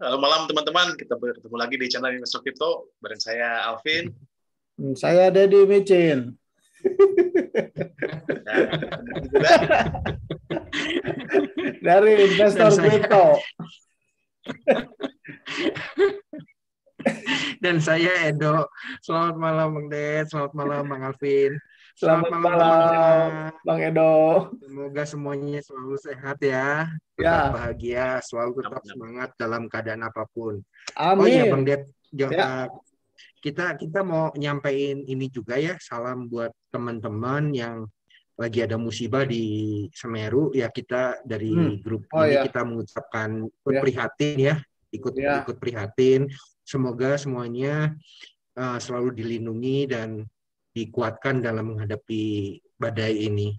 Halo malam teman-teman, kita bertemu lagi di channel Investor Crypto bareng saya Alvin. Saya Dedi Micin. Dan juga dari Investor Crypto. Dan saya Edo. Selamat malam Bang Ded, selamat malam Bang Alvin. Selamat malam teman-teman. Bang Edo. Semoga semuanya selalu sehat ya. Tetap Ya. bahagia, selalu tetap semangat dalam keadaan apapun. Amin. Oh iya Bang Ded, Ya. kita mau nyampein ini juga ya, salam buat teman-teman yang lagi ada musibah di Semeru ya, kita dari grup ini kita mengucapkan prihatin ya, ikut prihatin. Semoga semuanya selalu dilindungi dan dikuatkan dalam menghadapi badai ini.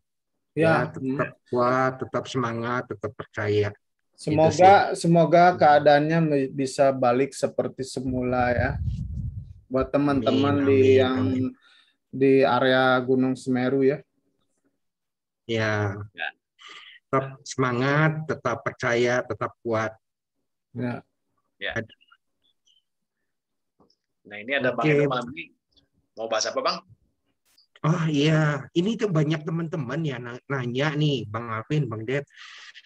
Ya, tetap kuat, tetap semangat, tetap percaya. Semoga keadaannya bisa balik seperti semula ya. Buat teman-teman di area Gunung Semeru ya. Ya. Tetap semangat, tetap percaya, tetap kuat. Ya. Nah ini ada Bang Edo malam ini. Mau bahas apa Bang? Oh iya, ini tuh banyak teman-teman ya nanya nih Bang Alvin, Bang Ded.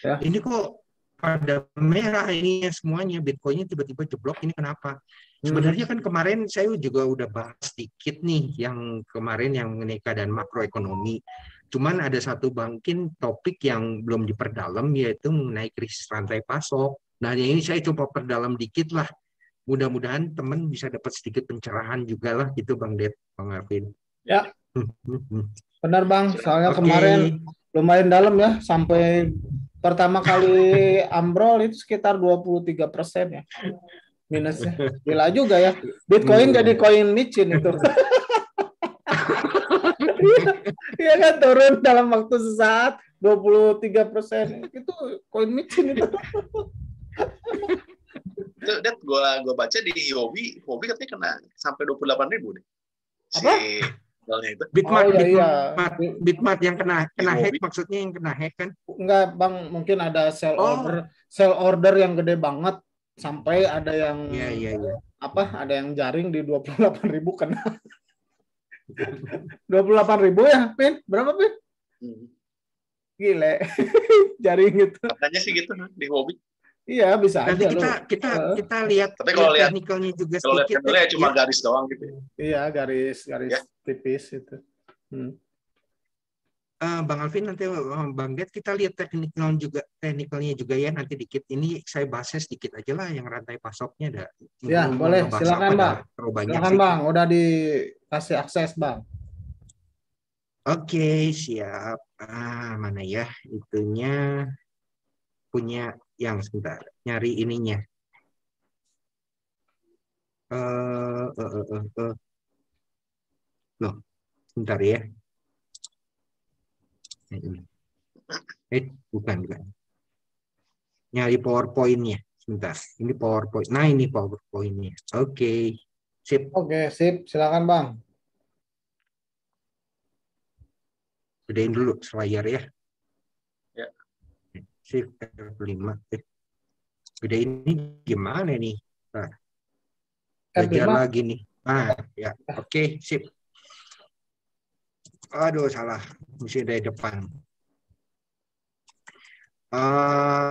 Ya. Ini kok pada merah ini semuanya, Bitcoinnya tiba-tiba jeblok, ini kenapa? Sebenarnya kan kemarin saya juga udah bahas sedikit nih yang kemarin yang mengenai keadaan makroekonomi. Cuman ada satu topik yang belum diperdalam, yaitu mengenai krisis rantai pasok. Nah ini saya coba perdalam dikit lah. Mudah-mudahan teman bisa dapat sedikit pencerahan juga lah gitu Bang Ded, Bang Alvin. Ya, benar Bang. Soalnya kemarin lumayan dalam ya, sampai pertama kali ambrol itu sekitar 23% ya minusnya. Gila juga ya. Bitcoin jadi koin micin itu. Iya kan, turun dalam waktu sesaat 23%. Itu koin micin itu. Itu gue baca di Hobi katanya kena sampai 28.000 deh. Apa? Itu. Bitmart yang kena hack, maksudnya yang kena hack kan? Enggak Bang, mungkin ada sell order yang gede banget sampai ada yang ada yang jaring di 28.000 kena. 28.000 ya, Pin? Berapa, Pin? Gile. Jaring gitu. Katanya sih gitu di Hobi. Iya, bisa nanti aja kita lihat. Tapi kalau lihat teknikalnya juga kalau sedikit. Kalau lihat cuma garis doang gitu. Iya, garis tipis itu. Bang Alvin, nanti Bang Ded kita lihat teknikalnya juga ya nanti dikit. Ini saya bahasnya sedikit aja lah yang rantai pasoknya ada. Ya, boleh. Silakan Bang. Silakan Bang, udah dikasih akses Bang. Oke, siap. Mana ya itunya, punya yang sebentar nyari ininya. Loh, sebentar ya. Bukan. Nyari PowerPoint-nya. Sebentar. Ini PowerPoint. Nah, ini PowerPoint-nya. Oke. Sip. Oke, sip. Silakan, Bang. Gedein dulu layar ya. Ya. Sip. F5. Gedein ini gimana nih? Nah. Belajar lagi nih. Ya. Oke, sip. Aduh, salah. Mesti dari depan.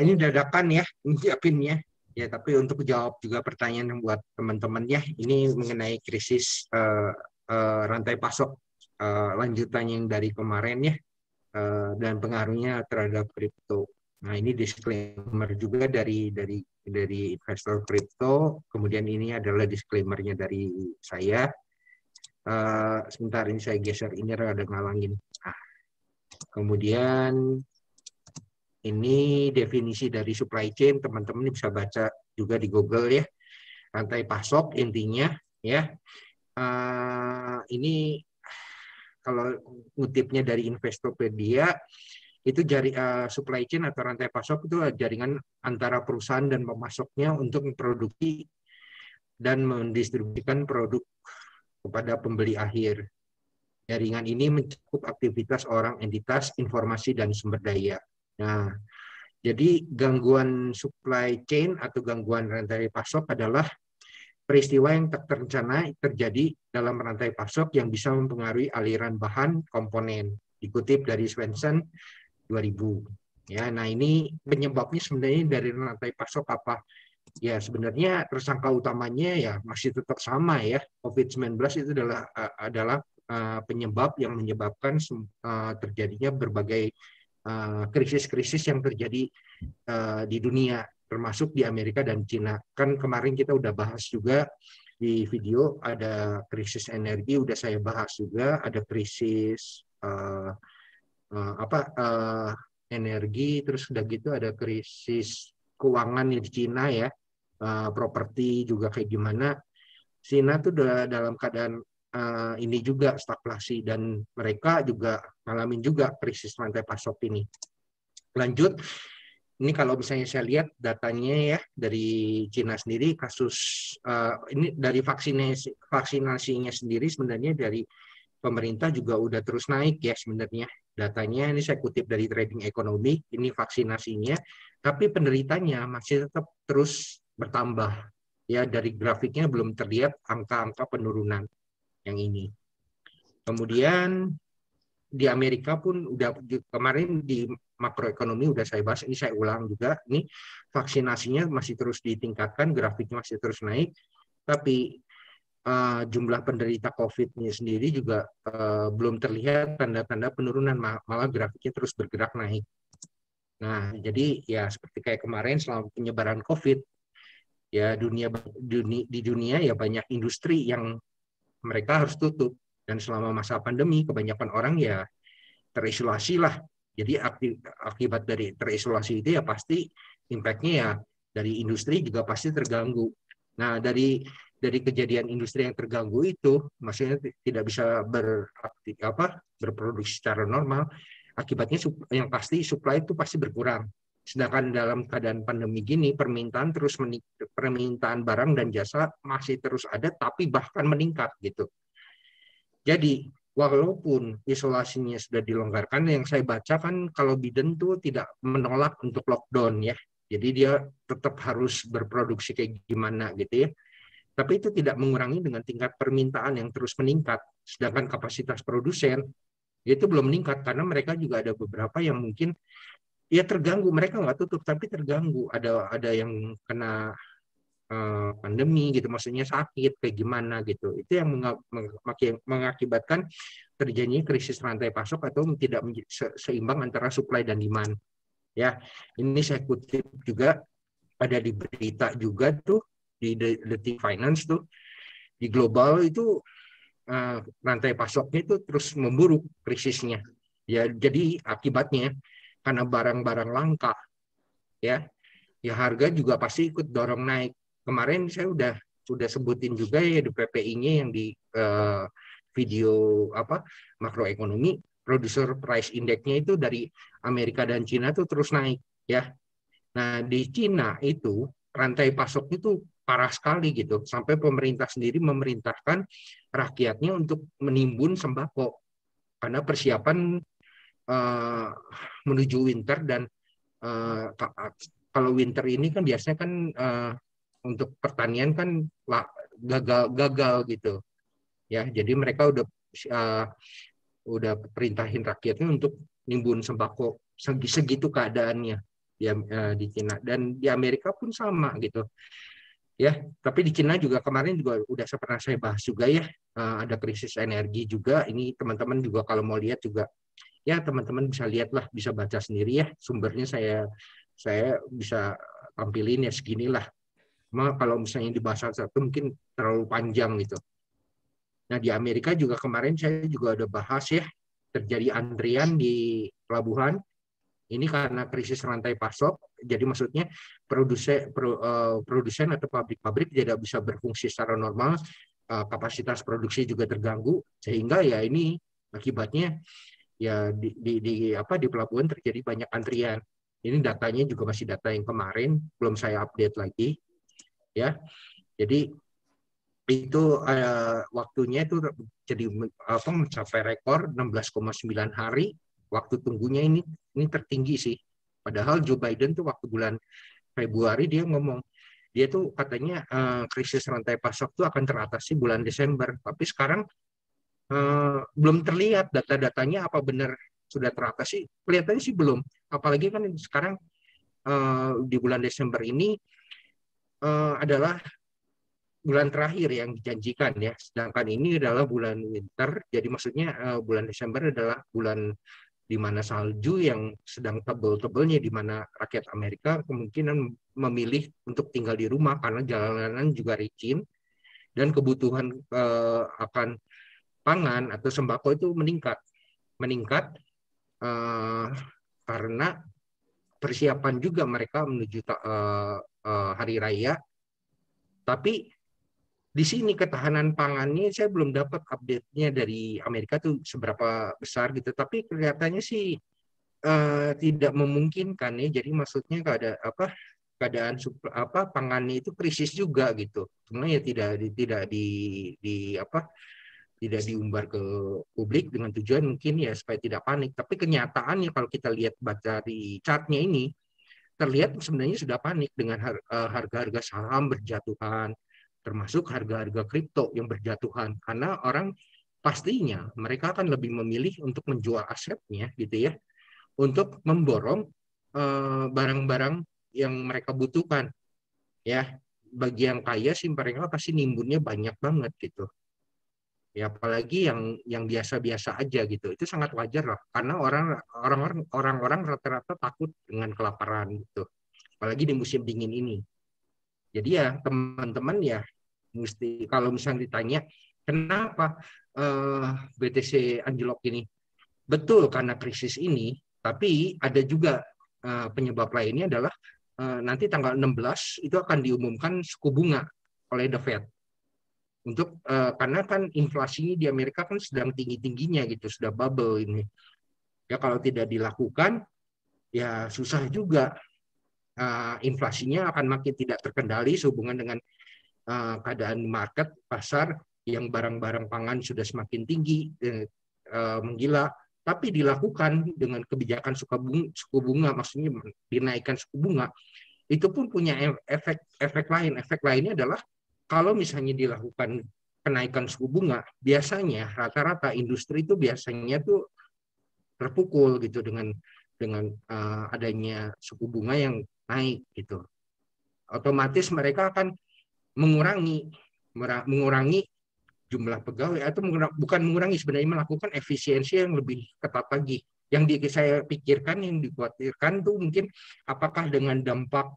Ini dadakan ya, siapinnya. Ya, tapi untuk jawab juga pertanyaan buat teman-teman ya, ini mengenai krisis rantai pasok lanjutan yang dari kemarin ya, dan pengaruhnya terhadap kripto. Nah, ini disclaimer juga dari investor kripto. Kemudian ini adalah disclaimernya dari saya. Sebentar, ini saya geser, ini rada ngalangin. Kemudian ini definisi dari supply chain, teman-teman bisa baca juga di Google ya. Rantai pasok intinya ya. Ini kalau ngutipnya dari Investopedia, itu supply chain atau rantai pasok itu jaringan antara perusahaan dan pemasoknya untuk memproduksi dan mendistribusikan produk kepada pembeli akhir. Jaringan ini mencakup aktivitas orang, entitas, informasi, dan sumber daya. Nah, Jadi gangguan supply chain atau gangguan rantai pasok adalah peristiwa yang tak terencana terjadi dalam rantai pasok yang bisa mempengaruhi aliran bahan komponen. Dikutip dari Swensen 2000. Ya, nah ini penyebabnya sebenarnya dari rantai pasok apa? Ya sebenarnya tersangka utamanya ya masih tetap sama ya. COVID-19 itu adalah penyebab yang menyebabkan terjadinya berbagai krisis-krisis yang terjadi di dunia, termasuk di Amerika dan Cina. Kan kemarin kita udah bahas juga di video, ada krisis energi, udah saya bahas juga, ada krisis energi, terus udah gitu ada krisis keuangan di Cina ya, properti juga kayak gimana. Cina tuh udah dalam keadaan ini juga stagflasi dan mereka juga ngalamin juga krisis rantai pasok ini. Lanjut, ini kalau misalnya saya lihat datanya ya dari Cina sendiri kasus ini dari vaksinasinya sendiri sebenarnya dari pemerintah juga udah terus naik ya sebenarnya datanya. Ini saya kutip dari Trading Ekonomi, ini vaksinasinya, tapi penderitanya masih tetap terus bertambah. Ya, dari grafiknya belum terlihat angka-angka penurunan yang ini. Kemudian di Amerika pun udah kemarin di makroekonomi udah saya bahas, ini saya ulang juga, ini vaksinasinya masih terus ditingkatkan, grafiknya masih terus naik, tapi jumlah penderita COVID-nya sendiri juga belum terlihat tanda-tanda penurunan, malah grafiknya terus bergerak naik. Nah, jadi ya seperti kayak kemarin selama penyebaran COVID, ya di dunia ya banyak industri yang mereka harus tutup, dan selama masa pandemi kebanyakan orang ya terisolasi lah. Jadi akibat dari terisolasi itu ya pasti impact-nya ya dari industri juga pasti terganggu. Nah, dari kejadian industri yang terganggu itu, maksudnya tidak bisa berproduksi secara normal, akibatnya yang pasti supply itu pasti berkurang. Sedangkan dalam keadaan pandemi gini, permintaan barang dan jasa masih terus ada, tapi bahkan meningkat gitu. Jadi walaupun isolasinya sudah dilonggarkan, yang saya baca kan kalau Biden tuh tidak menolak untuk lockdown ya. Jadi dia tetap harus berproduksi kayak gimana gitu ya. Tapi itu tidak mengurangi dengan tingkat permintaan yang terus meningkat. Sedangkan kapasitas produsen itu belum meningkat karena mereka juga ada beberapa yang mungkin ya terganggu. Mereka nggak tutup tapi terganggu. Ada yang kena pandemi gitu, maksudnya sakit kayak gimana gitu. Itu yang mengakibatkan terjadinya krisis rantai pasok atau tidak seimbang antara supply dan demand. Ya, ini saya kutip juga ada di berita juga tuh di Detik Finance tuh, di global itu rantai pasoknya itu terus memburuk krisisnya. Ya, jadi akibatnya karena barang-barang langka ya harga juga pasti ikut dorong naik. Kemarin saya sudah sebutin juga ya di PPI-nya yang di video makroekonomi, producer price index-nya itu dari Amerika dan Cina tuh terus naik ya. Nah, di Cina itu rantai pasok itu parah sekali gitu, sampai pemerintah sendiri memerintahkan rakyatnya untuk menimbun sembako karena persiapan menuju winter. Dan kalau winter ini kan biasanya kan untuk pertanian kan gagal gitu ya. Jadi mereka udah perintahin rakyatnya untuk nimbun sembako segitu keadaannya di Cina. Dan di Amerika pun sama gitu ya. Tapi di Cina juga kemarin juga udah pernah saya bahas juga ya, ada krisis energi juga. Ini teman-teman juga kalau mau lihat juga ya teman-teman bisa lihatlah, bisa baca sendiri ya, sumbernya saya bisa tampilin ya seginilah. Kalau misalnya dibahas satu mungkin terlalu panjang gitu. Nah, di Amerika juga kemarin saya juga ada bahas ya, terjadi antrian di pelabuhan. Ini karena krisis rantai pasok. Jadi maksudnya produsen atau pabrik-pabrik tidak bisa berfungsi secara normal, kapasitas produksi juga terganggu, sehingga ya ini akibatnya ya di pelabuhan terjadi banyak antrian. Ini datanya juga masih data yang kemarin, belum saya update lagi ya. Jadi itu waktunya itu jadi mencapai rekor 16,9 hari. Waktu tunggunya ini tertinggi sih Padahal Joe Biden tuh waktu bulan Februari dia ngomong, dia tuh katanya krisis rantai pasok tuh akan teratasi bulan Desember. Tapi sekarang belum terlihat data-datanya apa benar sudah teratasi. Kelihatannya sih belum. Apalagi kan sekarang di bulan Desember ini adalah bulan terakhir yang dijanjikan ya. Sedangkan ini adalah bulan winter. Jadi maksudnya bulan Desember adalah bulan di mana salju yang sedang tebel-tebelnya, di mana rakyat Amerika kemungkinan memilih untuk tinggal di rumah karena jalanan juga licin dan kebutuhan akan pangan atau sembako itu meningkat karena persiapan juga mereka menuju hari raya. Tapi di sini ketahanan pangannya saya belum dapat update-nya dari Amerika tuh seberapa besar gitu. Tapi kelihatannya sih tidak memungkinkan ya. Jadi maksudnya keadaan pangannya itu krisis juga gitu. Cuma ya tidak diumbar ke publik dengan tujuan mungkin ya supaya tidak panik. Tapi kenyataannya kalau kita lihat baca di chartnya ini terlihat sebenarnya sudah panik dengan harga-harga saham berjatuhan, termasuk harga-harga kripto yang berjatuhan, karena orang pastinya mereka akan lebih memilih untuk menjual asetnya gitu ya, untuk memborong barang-barang yang mereka butuhkan ya. Bagi yang kaya sih mereka pasti nimbunnya banyak banget gitu ya, apalagi yang biasa-biasa aja gitu. Itu sangat wajar lah, karena orang-orang rata-rata takut dengan kelaparan gitu, apalagi di musim dingin ini. Jadi ya teman-teman ya mesti, kalau misalnya ditanya kenapa BTC anjlok ini, betul karena krisis ini, tapi ada juga penyebab lainnya adalah nanti tanggal 16 itu akan diumumkan suku bunga oleh The Fed. Untuk karena kan inflasinya di Amerika kan sedang tinggi-tingginya gitu, sudah bubble ini. Ya kalau tidak dilakukan ya susah juga. Inflasinya akan makin tidak terkendali sehubungan dengan keadaan market pasar yang barang-barang pangan sudah semakin tinggi, menggila. Tapi dilakukan dengan kebijakan suku bunga, maksudnya dinaikkan suku bunga, itu pun punya efek lain. Efek lainnya adalah kalau misalnya dilakukan kenaikan suku bunga, biasanya rata-rata industri itu biasanya tuh terpukul gitu dengan adanya suku bunga yang naik gitu. Otomatis mereka akan mengurangi jumlah pegawai, atau bukan mengurangi, sebenarnya melakukan efisiensi yang lebih ketat lagi. Yang saya pikirkan, yang dikhawatirkan tuh mungkin apakah dengan dampak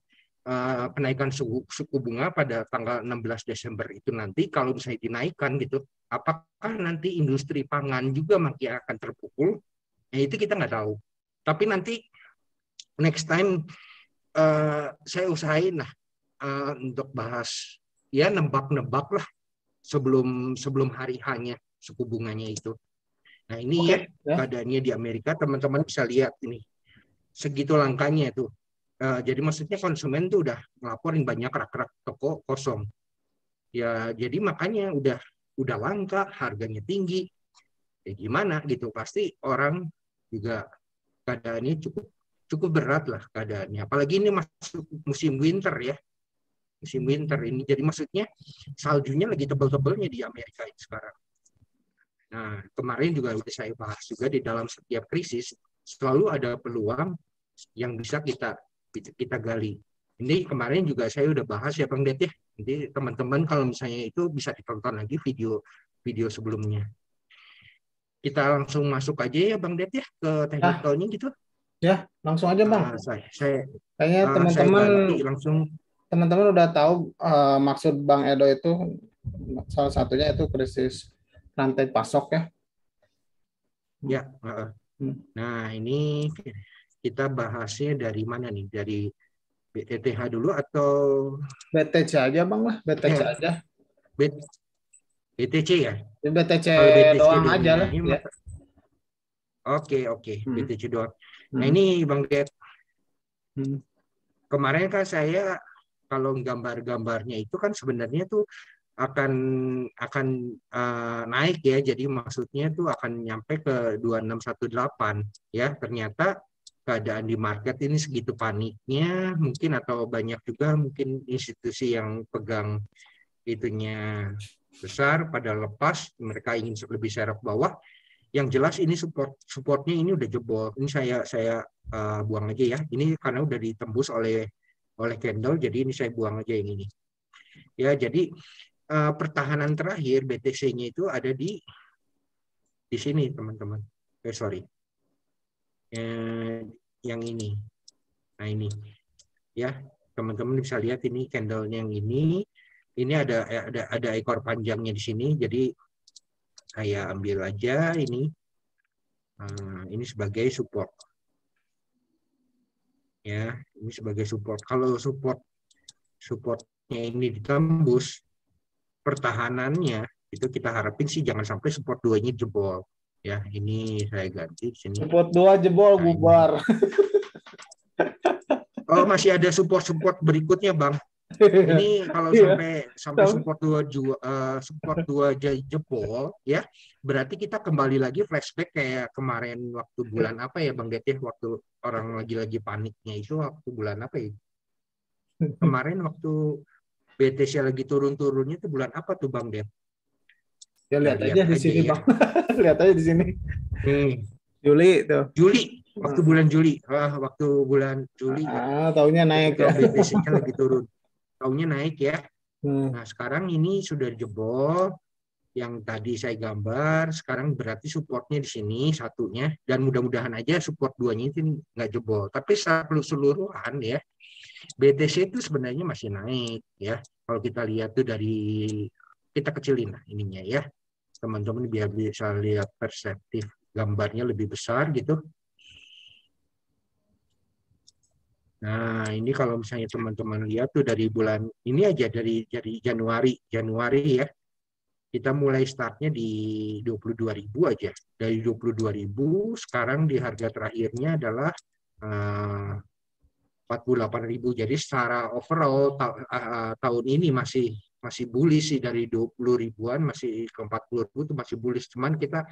penaikan suku bunga pada tanggal 16 Desember itu nanti, kalau misalnya dinaikkan gitu, apakah nanti industri pangan juga makin akan terpukul? Nah, itu kita nggak tahu. Tapi nanti next time saya usahain lah untuk bahas ya, nebak-nebak lah sebelum hari hanya suku bunganya itu. Nah ini ya keadaannya di Amerika, teman-teman bisa lihat ini segitu langkanya itu. Jadi maksudnya konsumen tuh udah ngelaporin banyak rak-rak toko kosong. Ya jadi makanya udah langka, harganya tinggi. Ya gimana gitu, pasti orang juga keadaannya cukup berat lah keadaannya. Apalagi ini masuk musim winter ya. Musim winter ini. Jadi maksudnya saljunya lagi tebal-tebalnya di Amerika ini sekarang. Nah, kemarin juga udah saya bahas juga, di dalam setiap krisis selalu ada peluang yang bisa kita gali. Ini kemarin juga saya udah bahas ya Bang Det ya. Nanti teman-teman kalau misalnya itu bisa ditonton lagi video sebelumnya. Kita langsung masuk aja ya Bang Det ya ke teknikalnya gitu. Ya, langsung aja Bang. Kayaknya teman-teman udah tahu maksud Bang Edo itu, salah satunya itu krisis rantai pasok ya. Ya. Nah ini kita bahasnya dari mana nih? Dari BTH dulu atau BTC aja Bang lah, BTC aja. BTC ya? BTC BTC doang aja lah. Ya. Oke. BTC doang. Nah ini Bang Det. Kemarin kan saya kalau gambar-gambarnya itu kan sebenarnya tuh akan naik ya. Jadi maksudnya tuh akan nyampe ke 2618 ya. Ternyata keadaan di market ini segitu paniknya mungkin, atau banyak juga mungkin institusi yang pegang itunya besar pada lepas, mereka ingin lebih serok bawah. Yang jelas ini supportnya ini udah jebol. Ini saya buang aja ya. Ini karena udah ditembus oleh candle, jadi ini saya buang aja yang ini. Ya, jadi pertahanan terakhir BTC-nya itu ada di sini, teman-teman. Sorry. Yang ini. Nah, ini. Ya, teman-teman bisa lihat ini candle-nya yang ini. Ini ada ekor panjangnya di sini. Jadi saya ambil aja ini. Ini sebagai support. Ya, ini sebagai support. Kalau supportnya ini ditembus, pertahanannya itu kita harapin sih jangan sampai support 2-nya jebol. Ya, ini saya ganti di sini. Support 2 jebol, Nah, bubar. Oh, masih ada support berikutnya, Bang. Ini kalau sampai support 2 jebol ya, berarti kita kembali lagi flashback kayak kemarin waktu bulan apa ya, Bang Det, waktu orang lagi paniknya itu waktu bulan apa ya? Kemarin waktu BTC lagi turun-turunnya itu bulan apa tuh, Bang Det? Ya lihat aja di sini, ya. Bang. Lihat aja di sini. Juli tuh. Juli, waktu bulan Juli. Waktu bulan Juli. Taunya naik ya. BTC-nya lagi turun. Taunya naik ya. Nah, sekarang ini sudah jebol. Yang tadi saya gambar, sekarang berarti supportnya di sini satunya, dan mudah-mudahan aja support 2-nya itu nggak jebol. Tapi secara keseluruhan ya, BTC itu sebenarnya masih naik ya. Kalau kita lihat tuh kita kecilin lah ininya ya, teman-teman, biar bisa lihat perspektif gambarnya lebih besar gitu. Nah, ini kalau misalnya teman-teman lihat tuh dari bulan ini aja, dari Januari ya. Kita mulai startnya di 22.000 aja. Dari 22.000 sekarang di harga terakhirnya adalah 48.000. Jadi secara overall tahun ini masih bullish sih, dari 20 ribuan masih ke 40.000 itu masih bullish. Cuman kita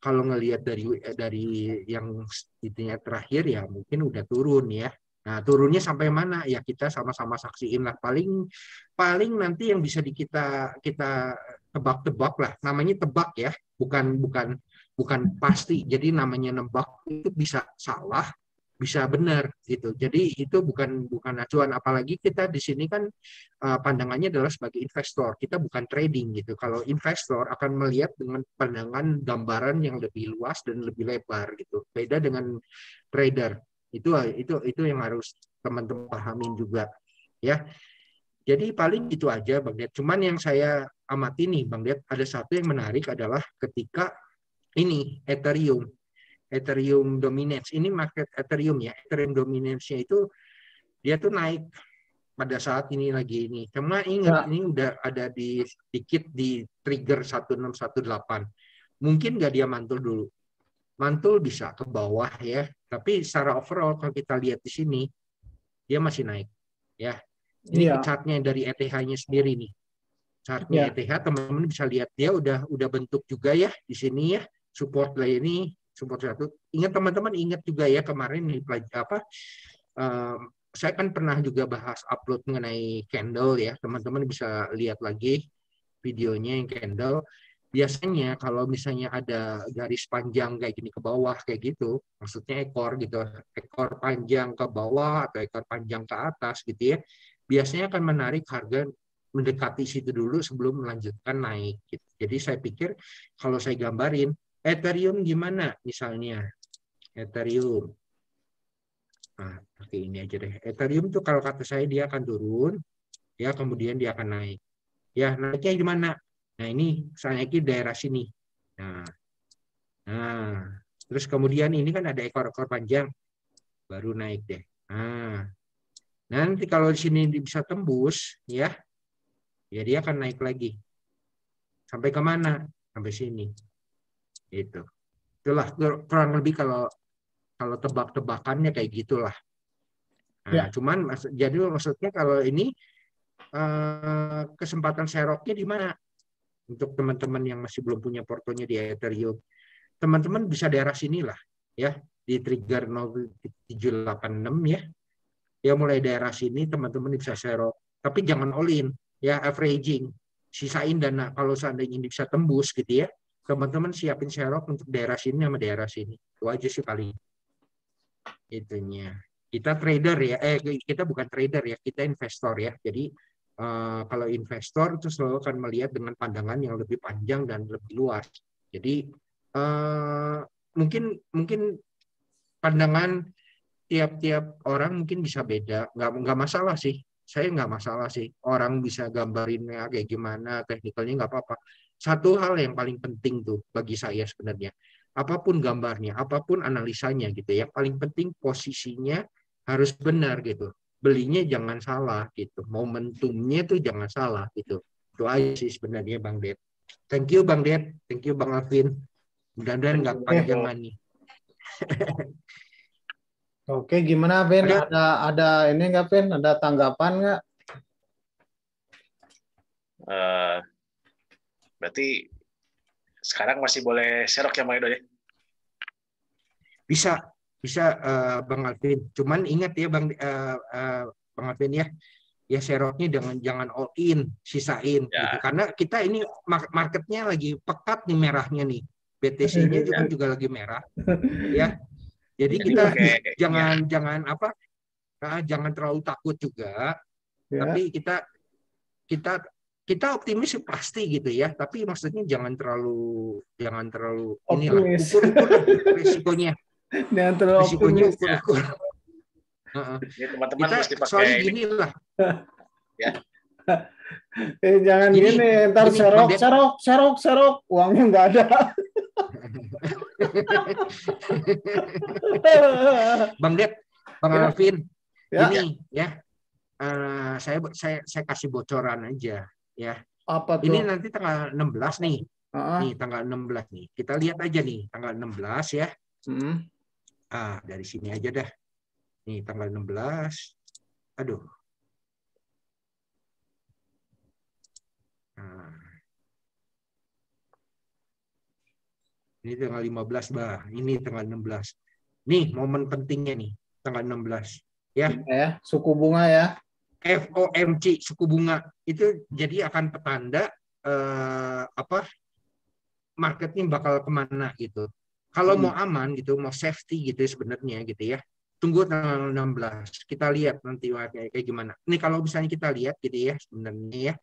kalau ngelihat dari yang itunya terakhir ya mungkin udah turun ya. Nah, turunnya sampai mana ya kita sama-sama saksiin lah. Paling nanti yang bisa kita tebak-tebak lah. Namanya tebak ya, bukan pasti. Jadi namanya nebak itu bisa salah, bisa benar gitu. Jadi itu bukan acuan, apalagi kita di sini kan pandangannya adalah sebagai investor. Kita bukan trading gitu. Kalau investor akan melihat dengan pandangan gambaran yang lebih luas dan lebih lebar gitu. Beda dengan trader. Itu yang harus teman-teman pahamin juga ya. Jadi paling itu aja, Bang Det. Cuman yang saya amati nih, Bang Det, ada satu yang menarik adalah ketika ini Ethereum dominance. Ini market Ethereum ya. Ethereum dominance-nya itu dia tuh naik pada saat ini lagi ini. Cuma ingat ini udah ada sedikit di trigger 1618. Mungkin nggak dia mantul dulu. Mantul bisa ke bawah ya, tapi secara overall kalau kita lihat di sini dia masih naik ya. Ini chartnya dari ETH-nya sendiri nih. Chartnya ETH teman-teman bisa lihat dia udah bentuk juga ya di sini ya, support lah ini, support satu. Ingat teman-teman, ingat juga ya kemarin nih saya kan pernah juga bahas upload mengenai candle ya. Teman-teman bisa lihat lagi videonya yang candle. Biasanya kalau misalnya ada garis panjang kayak gini ke bawah kayak gitu, maksudnya ekor gitu, ekor panjang ke bawah atau ekor panjang ke atas gitu ya, biasanya akan menarik harga mendekati situ dulu sebelum melanjutkan naik gitu. Jadi saya pikir kalau saya gambarin Ethereum gimana misalnya, Ethereum, nah pakai ini aja deh. Ethereum tuh kalau kata saya dia akan turun ya, kemudian dia akan naik ya. Naiknya di mana? Nah, ini misalnya di daerah sini. Nah, terus kemudian ini kan ada ekor-ekor panjang, baru naik deh. Nah, nanti kalau di sini bisa tembus, ya dia akan naik lagi. Sampai kemana? Sampai sini. Itu. Itulah kurang lebih kalau tebak-tebakannya kayak gitulah. Nah, cuman jadi maksudnya kalau ini kesempatan seroknya di mana? Untuk teman-teman yang masih belum punya portonya di Ethereum, teman-teman bisa daerah sini lah ya di trigger 0786 ya. Ya mulai daerah sini teman-teman bisa serok, tapi jangan all in ya, averaging, sisain dana kalau seandainya ini bisa tembus gitu ya. Teman-teman siapin serok untuk daerah sini sama daerah sini. Itu aja sih paling itunya. Kita trader ya, kita bukan trader ya, kita investor ya. Jadi kalau investor itu selalu akan melihat dengan pandangan yang lebih panjang dan lebih luas. Jadi mungkin pandangan tiap-tiap orang mungkin bisa beda, nggak masalah sih. Saya nggak masalah sih. Orang bisa gambarinnya kayak gimana, teknikalnya nggak apa-apa. Satu hal yang paling penting tuh bagi saya sebenarnya, apapun gambarnya, apapun analisanya gitu ya, paling penting posisinya harus benar gitu. Belinya jangan salah gitu. Momentumnya tuh jangan salah gitu. Itu aja sih sebenarnya Bang Ded. Thank you Bang Ded, thank you Bang Alvin. Mudah-mudahan nggak panjangan nih. Oke, gimana Vin? Ada ini nggak Vin? Ada tanggapan nggak? Berarti sekarang masih boleh serok ya Bang Edo ya? Bisa Bang Alvin. Cuman ingat ya Bang Alvin ya seroknya jangan all in, sisain gitu. Karena kita ini marketnya lagi pekat nih merahnya nih. BTC-nya juga lagi merah ya. Jadi kita jangan terlalu takut juga. Ya. Tapi kita optimis pasti gitu ya. Tapi maksudnya jangan terlalu inilah ukur risikonya. Jangan terlalu risikonya ukur. Ya, teman-teman mesti pakai soalnya gini lah. Ya. Jangan gini, ntar serok, uangnya nggak ada. Bang Ded, Bang Alvin, ini ya, saya kasih bocoran aja ya. Apa tuh? Ini nanti tanggal 16 nih. Nih tanggal 16 nih. Kita lihat aja nih tanggal 16 ya. Dari sini aja dah. Nih tanggal 16. Aduh. Ini tanggal 15, Bah. Ini tanggal 16. Nih, momen pentingnya nih, tanggal 16. Ya, suku bunga ya. FOMC, suku bunga. Itu jadi akan petanda marketnya bakal kemana gitu. Kalau mau aman gitu, mau safety gitu sebenarnya gitu ya. Tunggu tanggal 16. Kita lihat nanti kayak gimana. Ini kalau misalnya kita lihat gitu ya sebenarnya ya.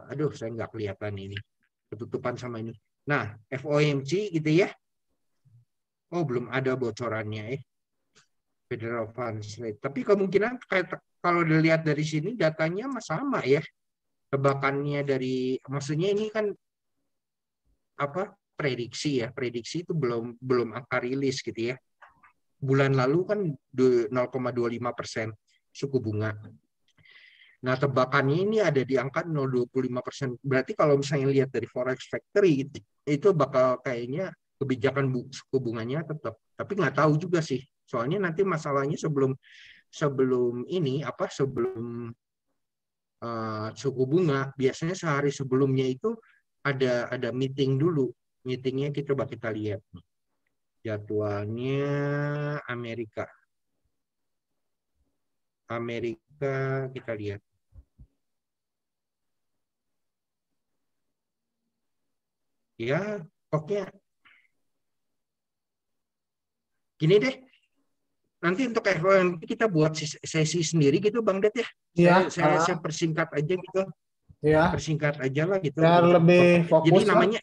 Aduh, saya nggak kelihatan ini. Ketutupan sama ini. Nah, FOMC gitu ya. Oh, belum ada bocorannya ya. Federal Funds Rate. Tapi kemungkinan kalau dilihat dari sini datanya sama ya. Tebakannya maksudnya ini kan prediksi ya. Prediksi itu belum angka rilis gitu ya. Bulan lalu kan 0,25% suku bunga. Nah, tebakannya ini ada di angka 0,25%. Berarti kalau misalnya lihat dari Forex Factory itu bakal kayaknya kebijakan suku bunganya tetap. Tapi nggak tahu juga sih. Soalnya nanti masalahnya sebelum suku bunga biasanya sehari sebelumnya itu ada meeting dulu. Meetingnya coba kita lihat. Jadwalnya Amerika kita lihat. Ya, pokoknya gini deh. Nanti untuk FOMC kita buat sesi sendiri gitu, Bang Det ya. Saya persingkat aja gitu. Ya. Persingkat aja lah gitu. Biar lebih fokus. Jadi namanya.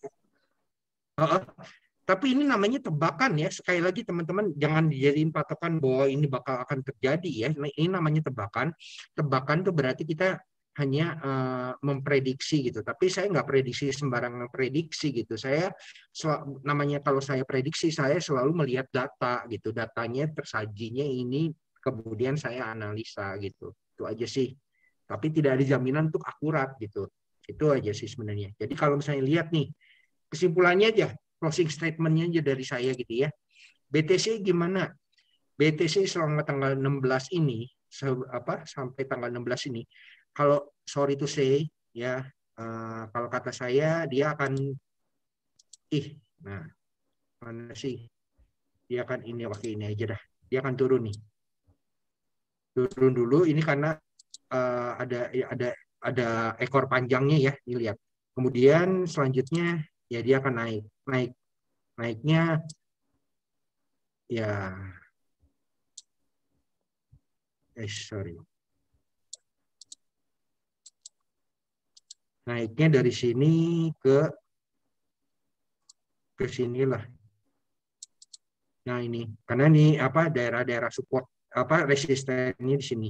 Tapi ini namanya tebakan ya. Sekali lagi teman-teman jangan dijadiin patokan bahwa ini bakal akan terjadi ya. Ini namanya tebakan. Tebakan itu berarti kita hanya memprediksi gitu. Tapi saya nggak prediksi sembarangan prediksi gitu. Namanya kalau saya prediksi, saya selalu melihat data gitu. Datanya tersajinya ini, kemudian saya analisa gitu. Itu aja sih. Tapi tidak ada jaminan untuk akurat gitu. Itu aja sih sebenarnya. Jadi kalau misalnya lihat nih, kesimpulannya aja, closing statement-nya aja dari saya gitu ya. BTC gimana? BTC selama tanggal 16 ini, sampai tanggal 16 ini, kalau sorry to say ya, kalau kata saya dia akan mana sih? dia akan ini pakai ini aja dah. Dia akan turun nih. Turun dulu ini karena ada ekor panjangnya ya, dilihat. Kemudian selanjutnya ya dia akan naiknya ya sorry. Naiknya dari sini ke sinilah. Nah ini karena ini daerah-daerah support resistennya di sini.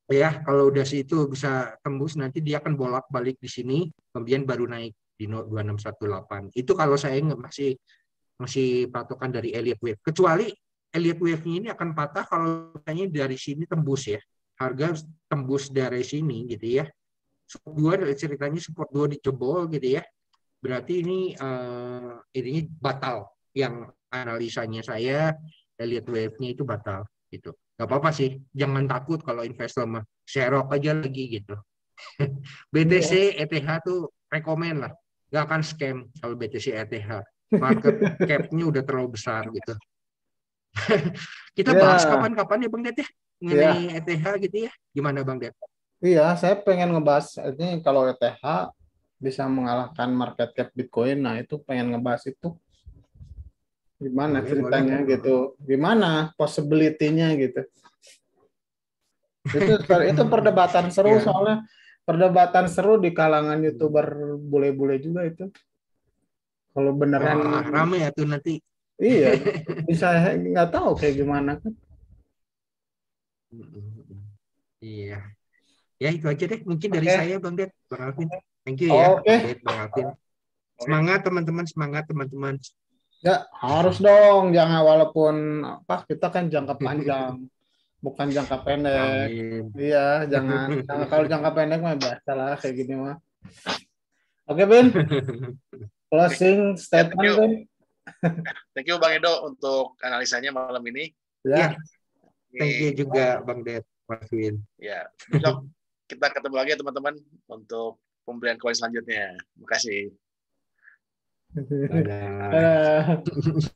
Ya kalau udah situ bisa tembus nanti dia akan bolak-balik di sini, kemudian baru naik di 2618. Itu kalau saya masih patokan dari Elliott Wave. Kecuali Elliott Wave-nya ini akan patah kalau kayaknya dari sini tembus ya. Harga tembus dari sini gitu ya. Support 2 ceritanya support 2 dicebol gitu ya. Berarti ini batal. Yang analisanya saya Elliott Wave-nya itu batal gitu. Gak apa-apa sih, jangan takut kalau investor mah serok aja lagi gitu. BTC ETH tuh rekomen lah, gak akan scam kalau BTC ETH. Market cap-nya udah terlalu besar gitu. Kita bahas kapan-kapan ya Bang Det ya, mengenai ETH gitu ya. Gimana Bang Det? Iya, saya pengen ngebahas ini kalau ETH bisa mengalahkan market cap Bitcoin. Nah, itu pengen ngebahas itu. Gimana ceritanya boleh. Gitu. Gimana possibility-nya gitu. Itu perdebatan seru soalnya perdebatan seru di kalangan YouTuber bule-bule juga itu. Kalau beneran rame ya tuh nanti. Iya, bisa nggak tahu kayak gimana kan. Iya. Ya itu aja deh mungkin dari saya Bang Det, Bang Alvin. Thank you ya Bang Det, Bang Alvin. Semangat teman-teman. Ya, harus dong, jangan walaupun kita kan jangka panjang, bukan jangka pendek. Amin. Iya, jangan kalau jangka pendek mah biasa lah kayak gini mah. Oke, Bin. Closing statement, Bin. Thank you Bang Edo untuk analisanya malam ini. Ya. Thank you juga Bang Det, Mas Win. Ya, besok kita ketemu lagi ya teman-teman untuk pembelian koin selanjutnya. Terima kasih. Dadah.